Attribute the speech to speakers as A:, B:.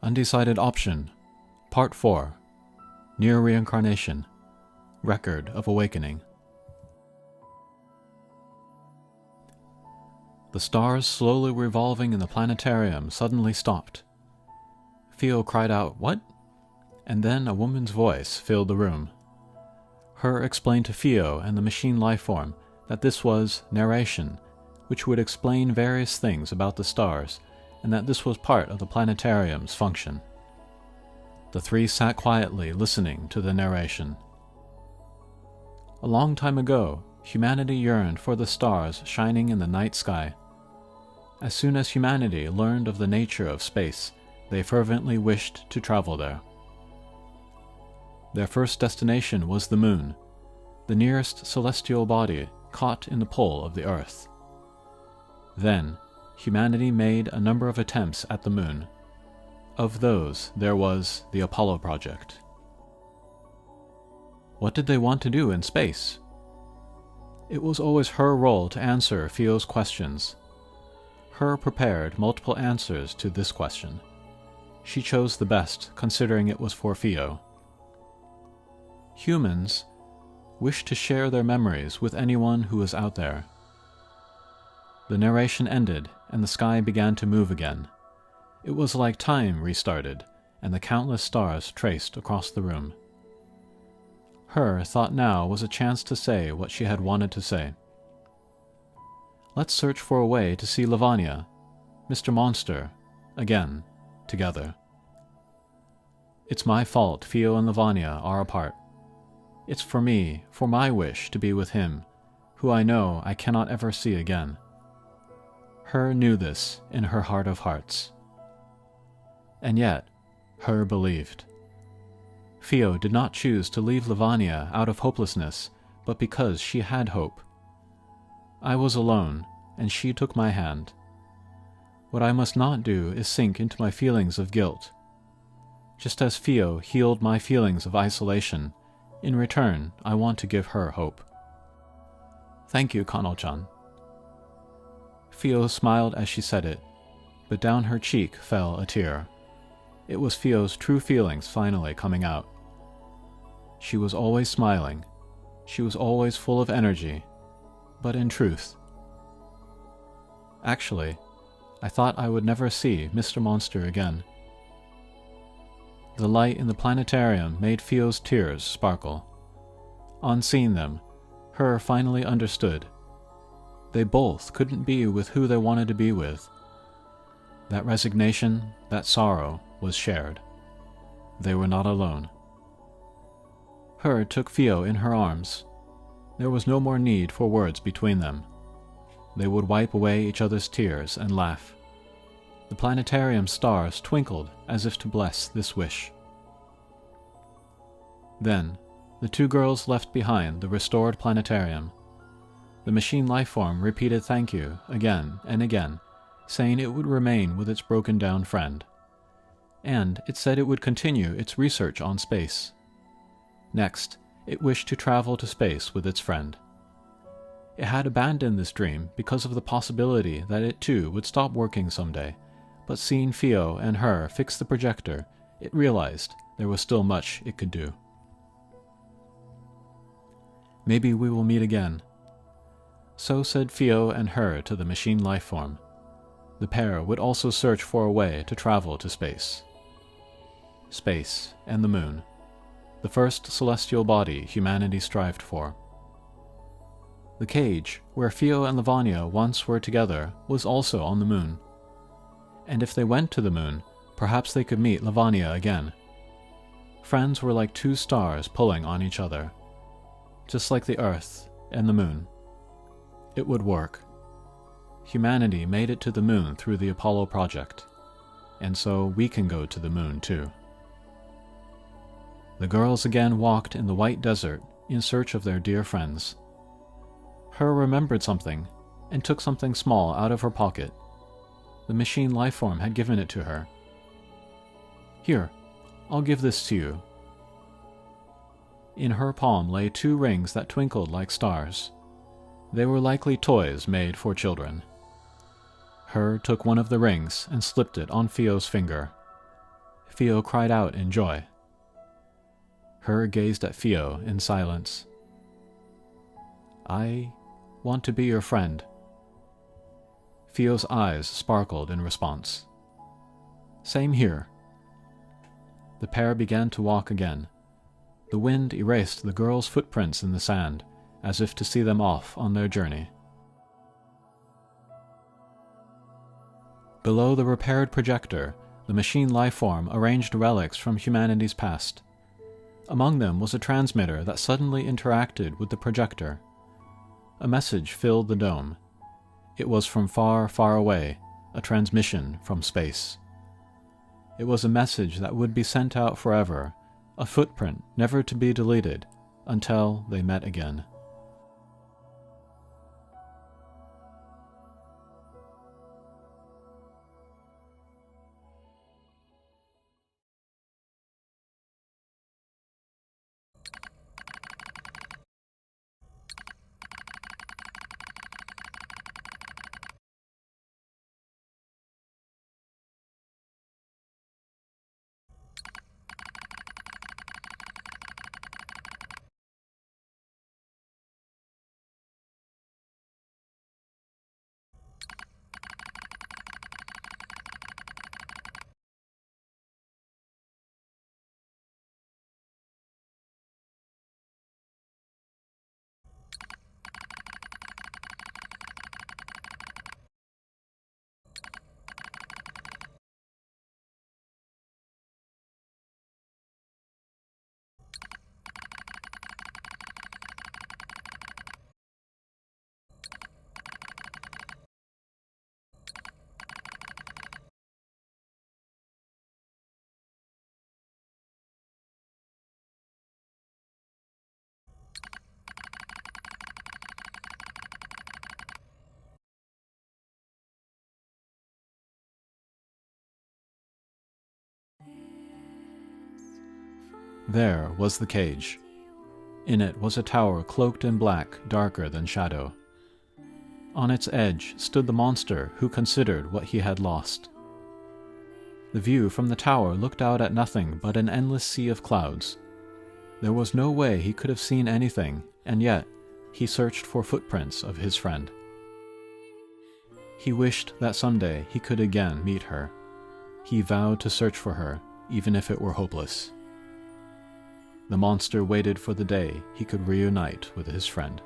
A: Undecided Option, Part 4, Nier Reincarnation, Record of Awakening. The stars slowly revolving in the planetarium suddenly stopped. Theo cried out, "What?" And then a woman's voice filled the room. Her explained to Theo and the machine lifeform that this was narration, which would explain various things about the stars, and that this was part of the planetarium's function. The three sat quietly listening to the narration. A long time ago, humanity yearned for the stars shining in the night sky. As soon as humanity learned of the nature of space, they fervently wished to travel there. Their first destination was the moon, the nearest celestial body caught in the pull of the earth. Then, humanity made a number of attempts at the moon. Of those, there was the Apollo project. What did they want to do in space? It was always her role to answer Theo's questions. Her prepared multiple answers to this question. She chose the best, considering it was for Theo. Humans wish to share their memories with anyone who is out there. The narration ended, and the sky began to move again. It was like time restarted, and the countless stars traced across the room. Her thought now was a chance to say what she had wanted to say. Let's search for a way to see Lavanya, Mr. Monster, again, together. It's my fault Theo and Lavanya are apart. It's for me, for my wish to be with him, who I know I cannot ever see again. Her knew this in her heart of hearts. And yet, her believed. Theo did not choose to leave Lavanya out of hopelessness, but because she had hope. I was alone, and she took my hand. What I must not do is sink into my feelings of guilt. Just as Theo healed my feelings of isolation, in return, I want to give her hope. Thank you, Kano-chan. Theo smiled as she said it, but down her cheek fell a tear. It was Theo's true feelings finally coming out. She was always smiling. She was always full of energy, but in truth. Actually, I thought I would never see Mr. Monster again. The light in the planetarium made Theo's tears sparkle. On seeing them, her finally understood. They both couldn't be with who they wanted to be with. That resignation, that sorrow, was shared. They were not alone. Her took Theo in her arms. There was no more need for words between them. They would wipe away each other's tears and laugh. The planetarium stars twinkled as if to bless this wish. Then, the two girls left behind the restored planetarium. The machine lifeform repeated thank you again and again, saying it would remain with its broken-down friend. And it said it would continue its research on space. Next, it wished to travel to space with its friend. It had abandoned this dream because of the possibility that it too would stop working someday, but seeing Theo and her fix the projector, it realized there was still much it could do. Maybe we will meet again. So said Theo and her to the machine lifeform. The pair would also search for a way to travel to space. Space and the moon, the first celestial body humanity strived for. The cage, where Theo and Lavanya once were together, was also on the moon. And if they went to the moon, perhaps they could meet Lavanya again. Friends were like two stars pulling on each other, just like the Earth and the moon. It would work. Humanity made it to the moon through the Apollo project, and so we can go to the moon too. The girls again walked in the white desert in search of their dear friends. Her remembered something, and took something small out of her pocket. The machine lifeform had given it to her. Here, I'll give this to you. In her palm lay 2 rings that twinkled like stars. They were likely toys made for children. Her took one of the rings and slipped it on Theo's finger. Theo cried out in joy. Her gazed at Theo in silence. I want to be your friend. Theo's eyes sparkled in response. Same here. The pair began to walk again. The wind erased the girls' footprints in the sand, as if to see them off on their journey. Below the repaired projector, the machine lifeform arranged relics from humanity's past. Among them was a transmitter that suddenly interacted with the projector. A message filled the dome. It was from far, far away, a transmission from space. It was a message that would be sent out forever, a footprint never to be deleted, until they met again. There was the cage. In it was a tower cloaked in black, darker than shadow. On its edge stood the monster who considered what he had lost. The view from the tower looked out at nothing but an endless sea of clouds. There was no way he could have seen anything, and yet he searched for footprints of his friend. He wished that someday he could again meet her. He vowed to search for her, even if it were hopeless. The monster waited for the day he could reunite with his friend.